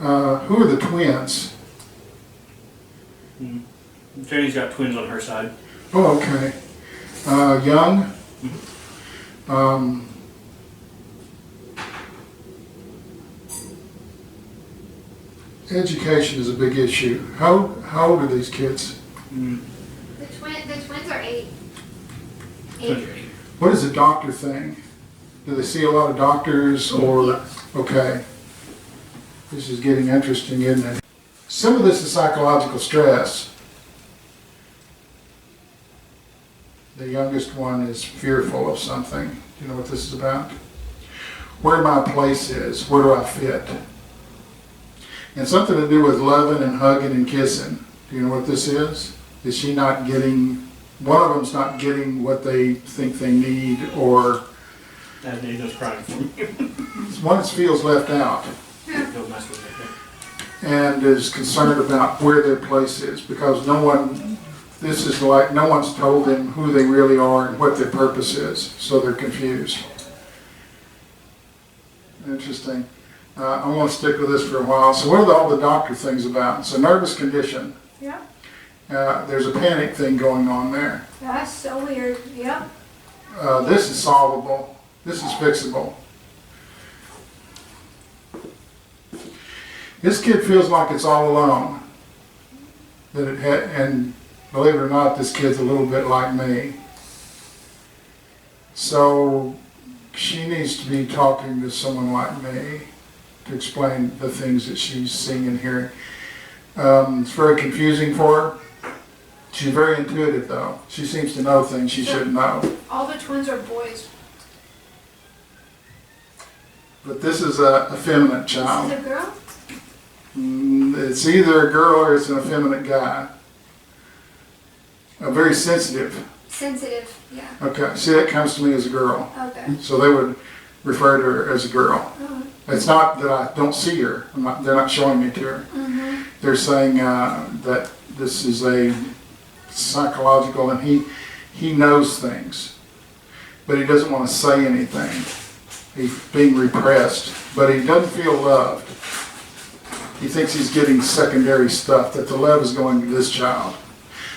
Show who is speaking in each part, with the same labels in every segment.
Speaker 1: Who are the twins?
Speaker 2: Jenny's got twins on her side.
Speaker 1: Oh, okay. Young? Education is a big issue. How old are these kids?
Speaker 3: The twins are 8.
Speaker 1: What is the doctor thing? Do they see a lot of doctors or?
Speaker 3: Yes.
Speaker 1: Okay. This is getting interesting, isn't it? Some of this is psychological stress. The youngest one is fearful of something. Do you know what this is about? Where my place is, where do I fit? And something to do with loving and hugging and kissing. Do you know what this is? Is she not getting, one of them's not getting what they think they need, or
Speaker 2: That Nathan's crying for me.
Speaker 1: one feels left out
Speaker 2: Don't mess with me.
Speaker 1: and is concerned about where their place is, because no one's told them who they really are and what their purpose is, so they're confused. Interesting. I'm going to stick with this for a while. So what are all the doctor things about? It's a nervous condition.
Speaker 3: Yeah.
Speaker 1: There's a panic thing going on there.
Speaker 3: That's so weird. Yep.
Speaker 1: This is solvable. This is fixable. This kid feels like it's all alone. And believe it or not, this kid's a little bit like me. So she needs to be talking to someone like me to explain the things that she's seeing and hearing. It's very confusing for her. She's very intuitive though. She seems to know things she shouldn't know.
Speaker 3: All the twins are boys.
Speaker 1: But this is a effeminate child.
Speaker 3: This is a girl?
Speaker 1: It's either a girl or it's an effeminate guy. Very sensitive.
Speaker 3: Sensitive, yeah.
Speaker 1: Okay, see, that comes to me as a girl.
Speaker 3: Okay.
Speaker 1: So they would refer to her as a girl.
Speaker 3: Oh.
Speaker 1: It's not that I don't see her. They're not showing me to her.
Speaker 3: Mm-hmm.
Speaker 1: They're saying that this is a psychological, and he knows things, but he doesn't want to say anything. He's being repressed, but he doesn't feel loved. He thinks he's getting secondary stuff, that the love is going to this child.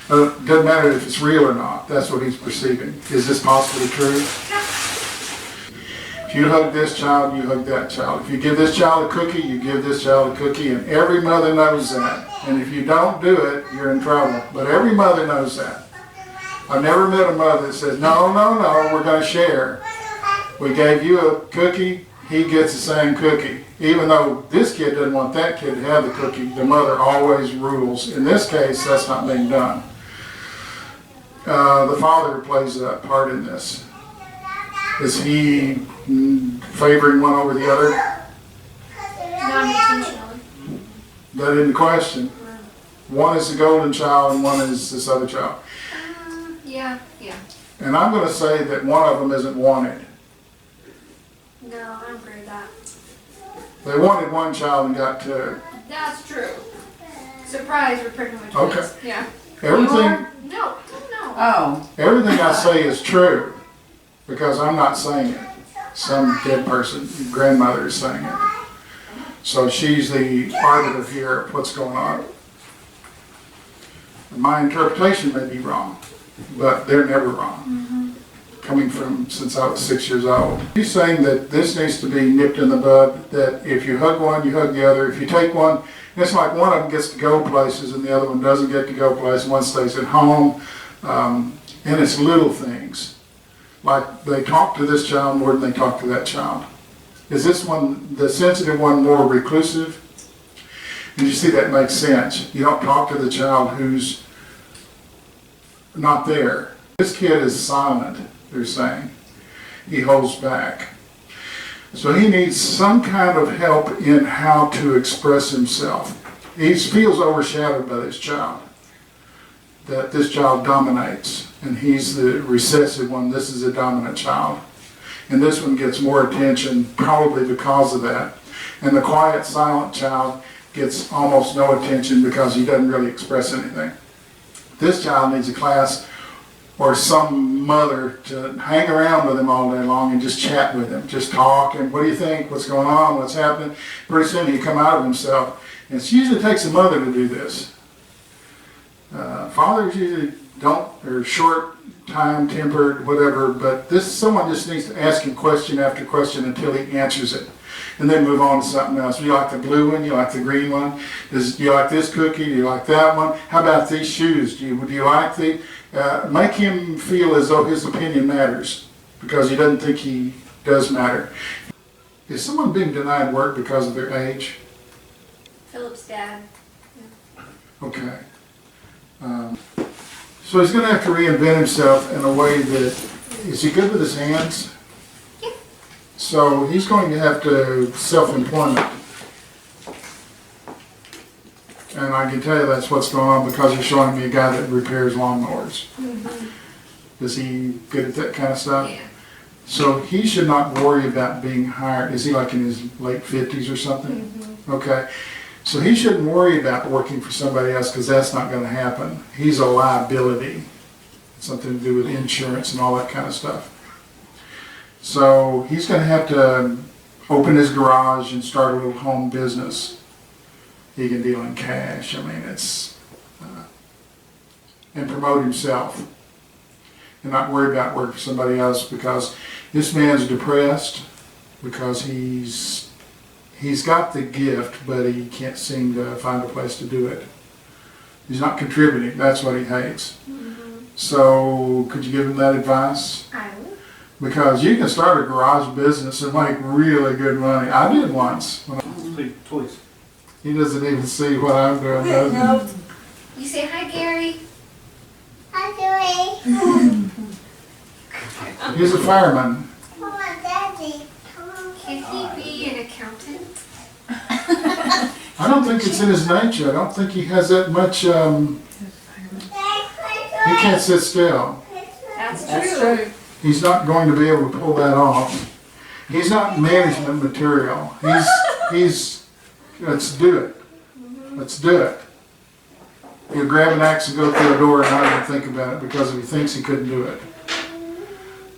Speaker 1: It doesn't matter if it's real or not. That's what he's perceiving. Is this possibly true? If you hug this child, you hug that child. If you give this child a cookie, you give this child a cookie, and every mother knows that. And if you don't do it, you're in trouble. But every mother knows that. I've never met a mother that says, no, we're going to share. We gave you a cookie, he gets the same cookie. Even though this kid doesn't want that kid to have the cookie, the mother always rules. In this case, that's not being done. The father plays a part in this. Is he favoring one over the other?
Speaker 3: Not intentionally.
Speaker 1: That isn't the question. One is the golden child and one is this other child.
Speaker 3: Yeah.
Speaker 1: And I'm going to say that one of them isn't wanted.
Speaker 3: No, I don't agree with that.
Speaker 1: They wanted one child and got two.
Speaker 3: That's true. Surprise, we're pregnant with
Speaker 1: Okay.
Speaker 3: twins. Yeah.
Speaker 1: Everything
Speaker 3: No.
Speaker 4: Oh,
Speaker 1: Everything I say is true because I'm not saying it. Some dead person, grandmother is saying it. So she's the arbiter here of what's going on. My interpretation may be wrong, but they're never wrong. Coming from since I was 6 years old. He's saying that this needs to be nipped in the bud, that if you hug one, you hug the other. If you take one, it's like one of them gets to go places and the other one doesn't get to go places. One stays at home. And it's little things. Like they talk to this child more than they talk to that child. Is this one, the sensitive one, more reclusive? And you see that makes sense. You don't talk to the child who's not there. This kid is silent, they're saying. He holds back. So he needs some kind of help in how to express himself. He feels overshadowed by this child. That this child dominates, and he's the recessive one. This is a dominant child. And this one gets more attention probably because of that. And the quiet, silent child gets almost no attention because he doesn't really express anything. This child needs a class or some mother to hang around with him all day long and just chat with him, just talk and what do you think, what's going on, what's happening. Pretty soon he'd come out of himself. And it usually takes a mother to do this. Fathers usually don't, or short time tempered, whatever, but someone just needs to ask him question after question until he answers it. And then move on to something else. Do you like the blue one? Do you like the green one? Do you like this cookie? Do you like that one? How about these shoes? Do you like the... make him feel as though his opinion matters, because he doesn't think he does matter. Is someone being denied work because of their age?
Speaker 3: Philip's dad.
Speaker 1: Okay. So he's going to have to reinvent himself in a way that... Is he good with his hands?
Speaker 3: Yeah.
Speaker 1: So he's going to have to self-employment. And I can tell you that's what's going on because you're showing me a guy that repairs lawnmowers.
Speaker 3: Mm-hmm.
Speaker 1: Is he good at that kind of stuff?
Speaker 3: Yeah.
Speaker 1: So he should not worry about being hired. Is he like in his late 50s or something?
Speaker 3: Mm-hmm.
Speaker 1: Okay. So he shouldn't worry about working for somebody else because that's not going to happen. He's a liability. Something to do with insurance and all that kind of stuff. So he's going to have to open his garage and start a little home business. He can deal in cash. I mean, and promote himself and not worry about working for somebody else, because this man's depressed because he's got the gift, but he can't seem to find a place to do it. He's not contributing. That's what he hates.
Speaker 3: Mm-hmm.
Speaker 1: So could you give him that advice?
Speaker 3: I will.
Speaker 1: Because you can start a garage business and make really good money. I did once.
Speaker 2: Toys.
Speaker 1: He doesn't even see what I'm doing, does he?
Speaker 3: You say hi, Gary.
Speaker 4: Hi, Joey.
Speaker 1: He's a fireman.
Speaker 4: Come on, Daddy. Come on.
Speaker 3: Can he be an accountant?
Speaker 1: I don't think it's in his nature. I don't think he has that much, he can't sit still.
Speaker 3: That's true.
Speaker 1: He's not going to be able to pull that off. He's not management material. Let's do it. Let's do it. He'll grab an axe and go through a door and not even think about it because he thinks he couldn't do it.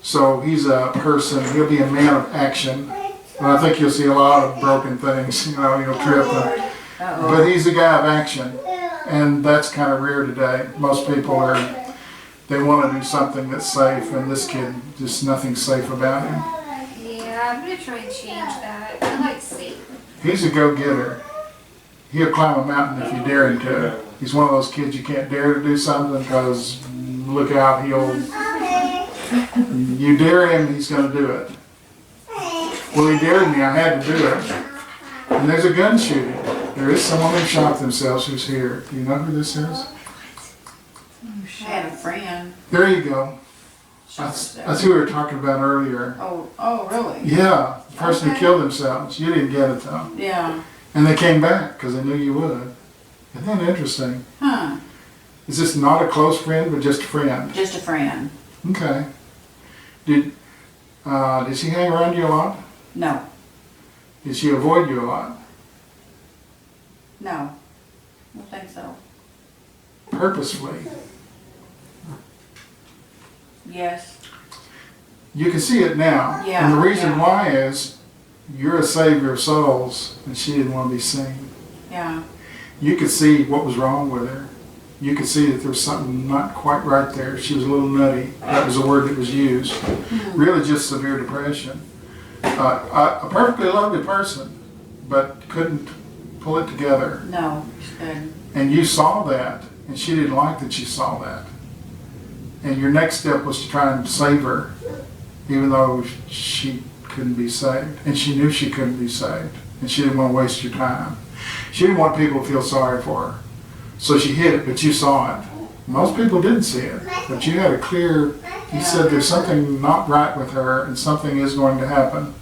Speaker 1: So he's a person, he'll be a man of action. And I think you'll see a lot of broken things, he'll trip. But he's a guy of action. And that's kind of rare today. Most people they want to do something that's safe, and this kid, just nothing's safe about him.
Speaker 3: Yeah, I'm going to try and change that. I like safe.
Speaker 1: He's a go-getter. He'll climb a mountain if you dare him to. He's one of those kids you can't dare to do something because look out, you dare him, he's going to do it. Well, he dared me, I had to do it. And there's a gun shooting. There is someone who shot themselves who's here. Do you know who this is?
Speaker 5: I had a friend.
Speaker 1: There you go.
Speaker 5: shot
Speaker 1: That's
Speaker 5: themselves.
Speaker 1: who we were talking about earlier.
Speaker 5: Oh, really?
Speaker 1: Yeah, the person who
Speaker 5: Okay.
Speaker 1: killed themselves. You didn't get it though.
Speaker 5: Yeah.
Speaker 1: And they came back because they knew you would. Isn't that interesting?
Speaker 5: Huh.
Speaker 1: Is this not a close friend, but just a friend?
Speaker 5: Just a friend.
Speaker 1: Okay. Did she hang around you a lot?
Speaker 5: No.
Speaker 1: Did she avoid you a lot?
Speaker 5: No. I don't think so.
Speaker 1: Purposefully?
Speaker 5: Yes.
Speaker 1: You can see it now.
Speaker 5: Yeah,
Speaker 1: And the reason
Speaker 5: yeah.
Speaker 1: why is you're a savior of souls, and she didn't want to be seen.
Speaker 5: Yeah.
Speaker 1: You could see what was wrong with her. You could see that there was something not quite right there. She was a little nutty. That was the word that was used. Really just severe depression. A perfectly lovely person, but couldn't pull it together.
Speaker 5: No. She couldn't.
Speaker 1: And you saw that, and she didn't like that you saw that. And your next step was to try and save her, even though she couldn't be saved. And she knew she couldn't be saved, and she didn't want to waste your time. She didn't want people to feel sorry for her. So she hid it, but you saw it. Most people didn't see it, but you had a clear, you said there's something not right with her and something is going to happen.